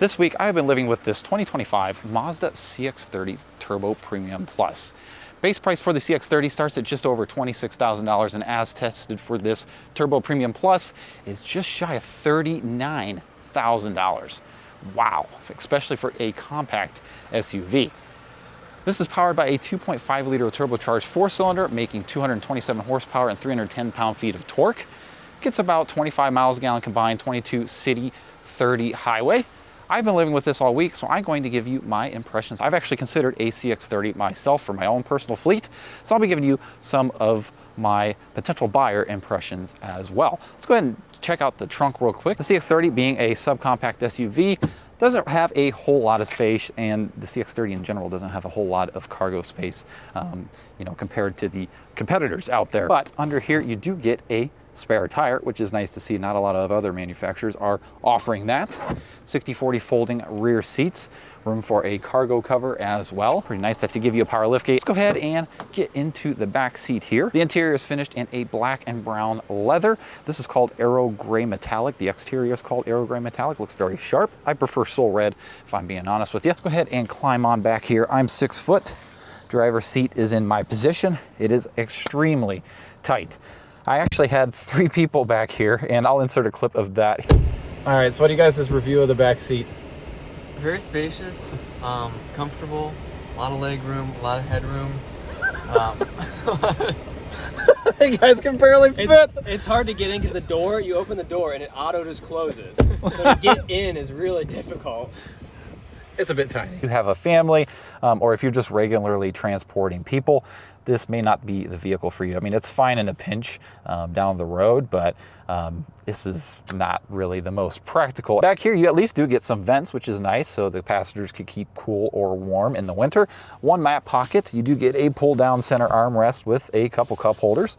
This week, I've been living with this 2025 Mazda CX-30 Turbo Premium Plus. Base price for the CX-30 starts at just over $26,000, and as tested for this Turbo Premium Plus is just shy of $39,000. Wow, especially for a compact SUV. This is powered by a 2.5 liter turbocharged four-cylinder, making 227 horsepower and 310 pound-feet of torque. Gets about 25 miles a gallon combined, 22 city, 30 highway. I've been living with this all week, so I'm going to give you my impressions. I've actually considered a CX-30 myself for my own personal fleet, so I'll be giving you some of my potential buyer impressions as well. Let's go ahead and check out the trunk real quick. The CX-30, being a subcompact SUV, doesn't have a whole lot of space, and the CX-30 in general doesn't have a whole lot of cargo space, compared to the competitors out there. But under here, you do get a spare tire, which is nice to see. Not a lot of other manufacturers are offering that. 60/40 folding rear seats, room for a cargo cover as well. Pretty nice that to give you a power lift gate. Let's go ahead and get into the back seat here. The interior is finished in a black and brown leather. This is called Aero Gray Metallic. The exterior is called Aero Gray Metallic. Looks very sharp. I prefer Soul Red, if I'm being honest with you. Let's go ahead and climb on back here. I'm 6 foot. Driver's seat is in my position. It is extremely tight. I actually had 3 people back here, and I'll insert a clip of that. All right, so what do you guys' review of the back seat? Very spacious, comfortable, a lot of leg room, a lot of headroom. You guys can barely fit. It's hard to get in because the door, you open the door and it auto just closes. So to get in is really difficult. It's a bit tiny. If you have a family, or if you're just regularly transporting people, this may not be the vehicle for you. I mean, it's fine in a pinch down the road, but this is not really the most practical. Back here, you at least do get some vents, which is nice, so the passengers could keep cool or warm in the winter. One map pocket. You do get a pull-down center armrest with a couple cup holders.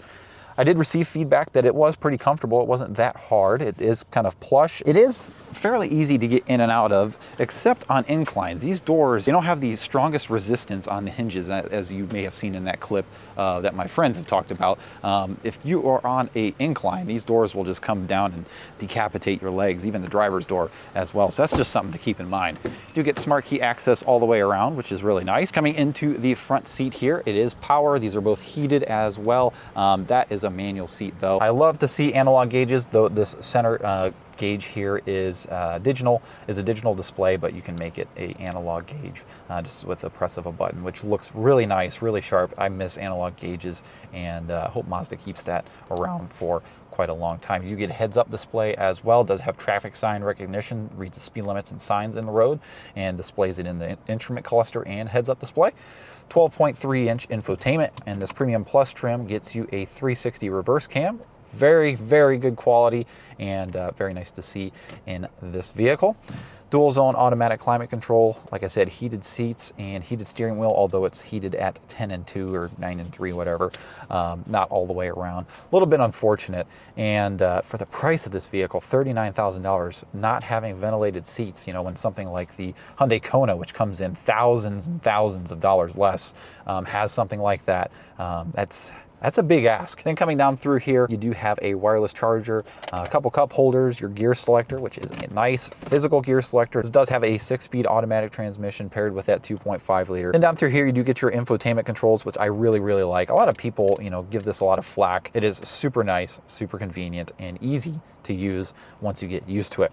I did receive feedback that it was pretty comfortable. It wasn't that hard. It is kind of plush. It is fairly easy to get in and out of, except on inclines. These doors, they don't have the strongest resistance on the hinges, as you may have seen in that clip that my friends have talked about. If you are on an incline, these doors will just come down and decapitate your legs, even the driver's door as well. So that's just something to keep in mind. You do get smart key access all the way around, which is really nice. Coming into the front seat here, it is power. These are both heated as well. That is a manual seat though. I love to see analog gauges, though this center gauge here is a digital display, but you can make it a analog gauge just with the press of a button, which looks really nice, really sharp. I miss analog gauges, and hope Mazda keeps that around for quite a long time. You get a heads-up display as well. It does have traffic sign recognition, reads the speed limits and signs in the road, and displays it in the instrument cluster and heads-up display. 12.3-inch infotainment, and this Premium Plus trim gets you a 360 reverse cam. Very, very good quality, and very nice to see in this vehicle. Dual zone automatic climate control. Like I said, heated seats and heated steering wheel, although it's heated at 10 and 2 or 9 and 3, whatever. Not all the way around. A little bit unfortunate. And for the price of this vehicle, $39,000, not having ventilated seats, when something like the Hyundai Kona, which comes in thousands and thousands of dollars less, has something like that, that's a big ask. Then coming down through here, you do have a wireless charger, a couple cup holders, your gear selector, which is a nice physical gear selector. This does have a 6-speed automatic transmission paired with that 2.5 liter. Then down through here, you do get your infotainment controls, which I really, really like. A lot of people, give this a lot of flack. It is super nice, super convenient, and easy to use once you get used to it.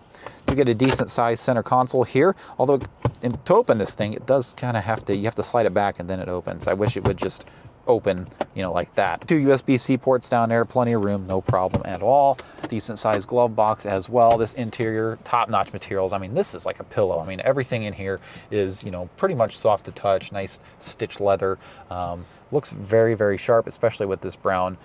You get a decent sized center console here, although to open this thing, it does kind of you have to slide it back and then it opens. I wish it would just open, like that. 2 USB-C ports down there, plenty of room, no problem at all. Decent sized glove box as well. This interior, top-notch materials. I mean, this is like a pillow. I mean, everything in here is, pretty much soft to touch, nice stitched leather. Looks very, very sharp, especially with this brown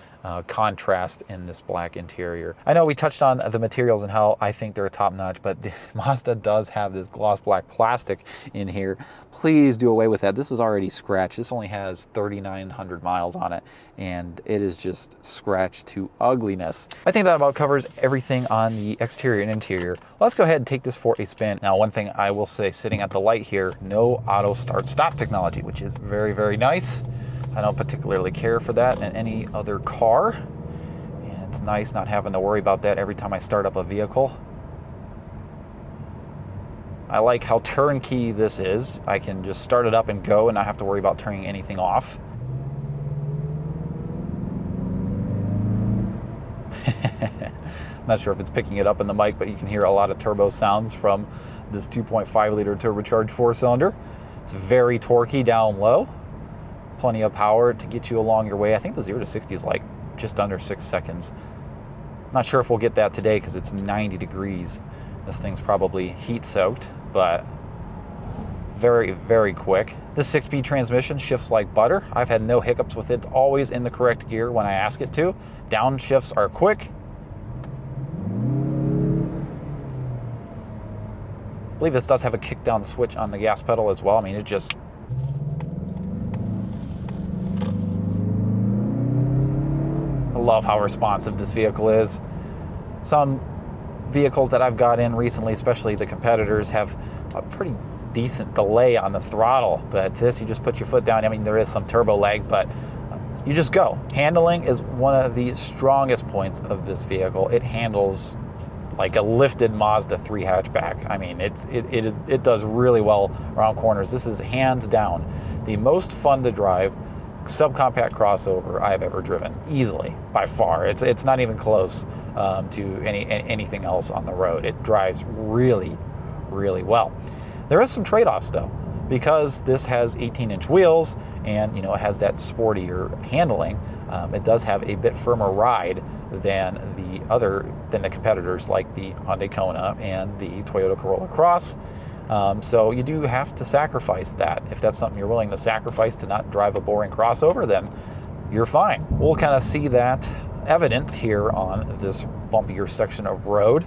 contrast in this black interior. I know we touched on the materials and how I think they're top-notch, but Mazda does have this gloss black plastic in here. Please do away with that. This is already scratched. This only has 3,900 miles on it, and it is just scratched to ugliness. I think that about covers everything on the exterior and interior. Let's go ahead and take this for a spin. Now, one thing I will say, sitting at the light here, no auto start stop technology, which is very, very nice. I don't particularly care for that in any other car, and it's nice not having to worry about that every time I start up a vehicle. I like how turnkey this is. I can just start it up and go and not have to worry about turning anything off. Not sure if it's picking it up in the mic, but you can hear a lot of turbo sounds from this 2.5 liter turbocharged 4-cylinder. It's very torquey down low. Plenty of power to get you along your way. I think the 0 to 60 is like just under 6 seconds. Not sure if we'll get that today because it's 90 degrees. This thing's probably heat soaked, but very, very quick. This 6-speed transmission shifts like butter. I've had no hiccups with it. It's always in the correct gear when I ask it to. Downshifts are quick. I believe this does have a kick down switch on the gas pedal as well. I mean, it just... I love how responsive this vehicle is. Some vehicles that I've got in recently, especially the competitors, have a pretty decent delay on the throttle, but this, you just put your foot down. I mean, there is some turbo lag, but you just go. Handling is one of the strongest points of this vehicle. It handles like a lifted Mazda 3 hatchback. I mean, it does really well around corners. This is hands down the most fun to drive subcompact crossover I've ever driven, easily, by far. It's not even close to anything else on the road. It drives really, really well. There is some trade-offs though, because this has 18-inch wheels and it has that sportier handling. It does have a bit firmer ride than the competitors like the Hyundai Kona and the Toyota Corolla Cross. So you do have to sacrifice that. If that's something you're willing to sacrifice to not drive a boring crossover, then you're fine. We'll kind of see that evident here on this bumpier section of road.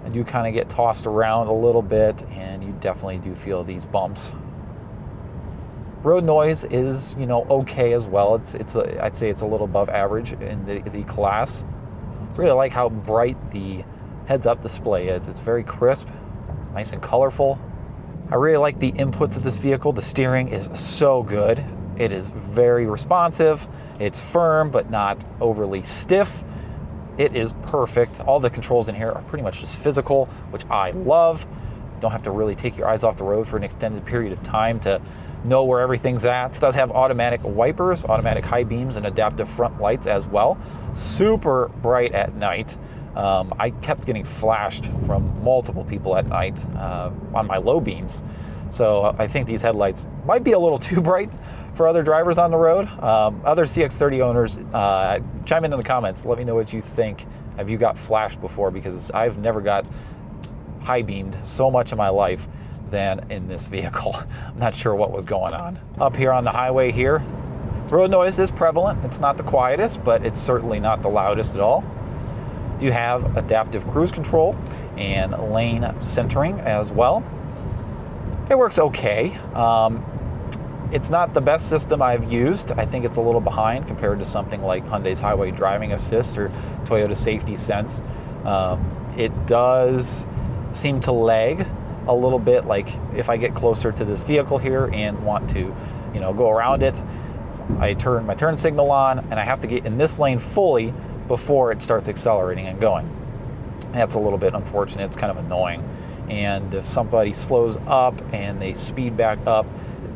I do kind of get tossed around a little bit, and you definitely do feel these bumps. Road noise is, okay as well. I'd say it's a little above average in the class. Really like how bright the heads-up display is. It's very crisp, nice and colorful. I really like the inputs of this vehicle. The steering is so good. It is very responsive. It's firm, but not overly stiff. It is perfect. All the controls in here are pretty much just physical, which I love. You don't have to really take your eyes off the road for an extended period of time to know where everything's at. It does have automatic wipers, automatic high beams, and adaptive front lights as well. Super bright at night. I kept getting flashed from multiple people at night on my low beams. So I think these headlights might be a little too bright for other drivers on the road. Other CX-30 owners, chime in the comments. Let me know what you think. Have you got flashed before? Because I've never got high beamed so much in my life than in this vehicle. I'm not sure what was going on. Up here on the highway here, road noise is prevalent. It's not the quietest, but it's certainly not the loudest at all. Do have adaptive cruise control and lane centering as well. It works okay. It's not the best system I've used. I think it's a little behind compared to something like Hyundai's Highway Driving Assist or Toyota Safety Sense. It does seem to lag a little bit. Like if I get closer to this vehicle here and want to, go around it, I turn my turn signal on and I have to get in this lane fully before it starts accelerating and going. That's a little bit unfortunate. It's kind of annoying. And if somebody slows up and they speed back up,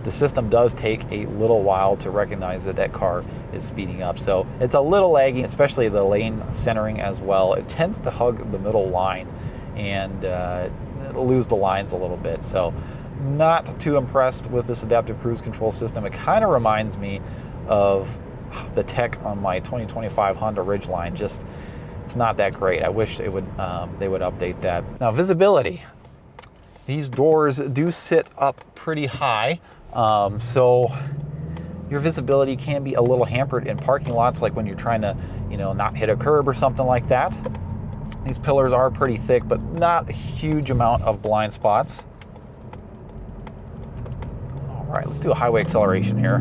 the system does take a little while to recognize that that car is speeding up. So it's a little laggy, especially the lane centering as well. It tends to hug the middle line and it'll lose the lines a little bit. So not too impressed with this adaptive cruise control system. It kind of reminds me of the tech on my 2025 Honda Ridgeline. Just, it's not that great. I wish they would update that. Now, visibility. These doors do sit up pretty high, so your visibility can be a little hampered in parking lots, like when you're trying to, not hit a curb or something like that. These pillars are pretty thick, but not a huge amount of blind spots. All right, let's do a highway acceleration here.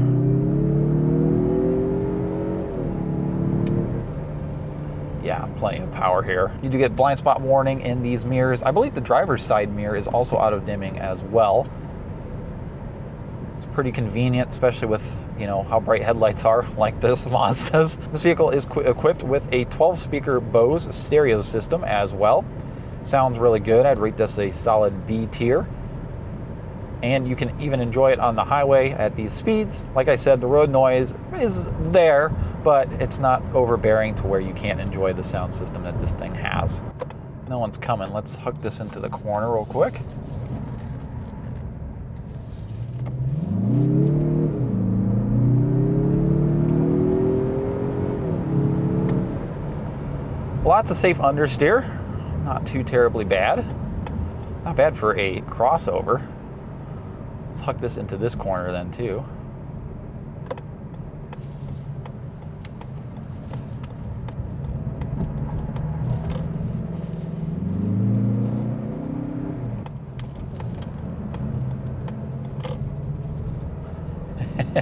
Yeah, plenty of power here. You do get blind spot warning in these mirrors. I believe the driver's side mirror is also auto dimming as well. It's pretty convenient, especially with, how bright headlights are like this Mazda's. This vehicle is equipped with a 12-speaker Bose stereo system as well. Sounds really good. I'd rate this a solid B tier. And you can even enjoy it on the highway at these speeds. Like I said, the road noise is there, but it's not overbearing to where you can't enjoy the sound system that this thing has. No one's coming. Let's hook this into the corner real quick. Lots of safe understeer. Not too terribly bad. Not bad for a crossover. Let's hook this into this corner then too.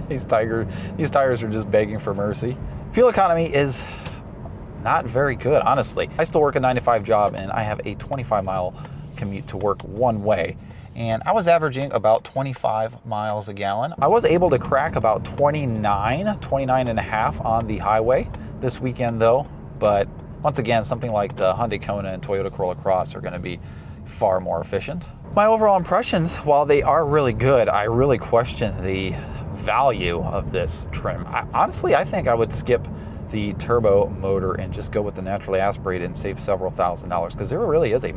These tires are just begging for mercy. Fuel economy is not very good, honestly. I still work a 9-to-5 job and I have a 25-mile commute to work one way. And I was averaging about 25 miles a gallon. I was able to crack about 29 and a half on the highway this weekend though. But once again, something like the Hyundai Kona and Toyota Corolla Cross are gonna be far more efficient. My overall impressions, while they are really good, I really question the value of this trim. Honestly, I think I would skip the turbo motor and just go with the naturally aspirated and save several $1,000s, because there really is a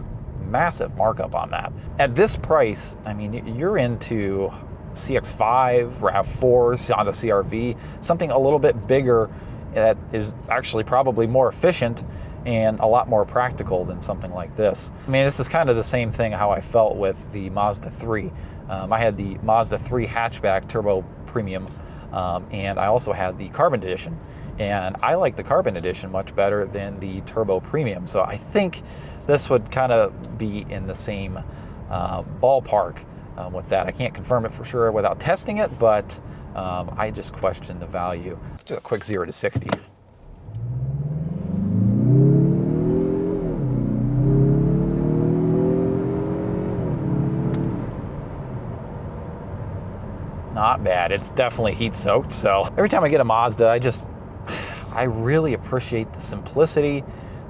massive markup on that. At this price, I mean, you're into CX-5, RAV4, Honda CR-V, something a little bit bigger that is actually probably more efficient and a lot more practical than something like this. I mean, this is kind of the same thing how I felt with the Mazda 3. I had the Mazda 3 hatchback turbo premium, and I also had the Carbon Edition. And I like the Carbon Edition much better than the turbo premium. So I think this would kind of be in the same ballpark with that. I can't confirm it for sure without testing it, but I just question the value. Let's do a quick 0 to 60. Not bad. It's definitely heat soaked. So every time I get a Mazda, I really appreciate the simplicity,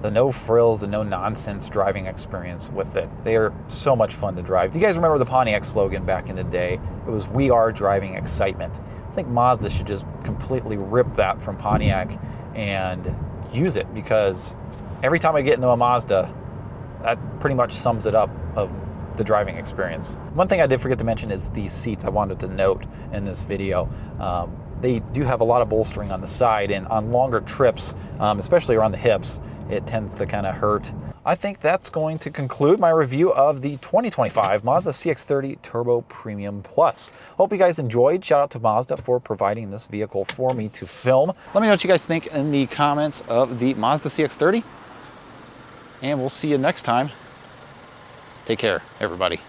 the no frills and no nonsense driving experience with it. They are so much fun to drive. You guys remember the Pontiac slogan back in the day? It was, "We are driving excitement." I think Mazda should just completely rip that from Pontiac and use it, because every time I get into a Mazda, that pretty much sums it up of the driving experience. One thing I did forget to mention is these seats. I wanted to note in this video. They do have a lot of bolstering on the side, and on longer trips, especially around the hips, it tends to kind of hurt. I think that's going to conclude my review of the 2025 Mazda CX-30 Turbo Premium Plus. Hope you guys enjoyed. Shout out to Mazda for providing this vehicle for me to film. Let me know what you guys think in the comments of the Mazda CX-30, and we'll see you next time. Take care, everybody.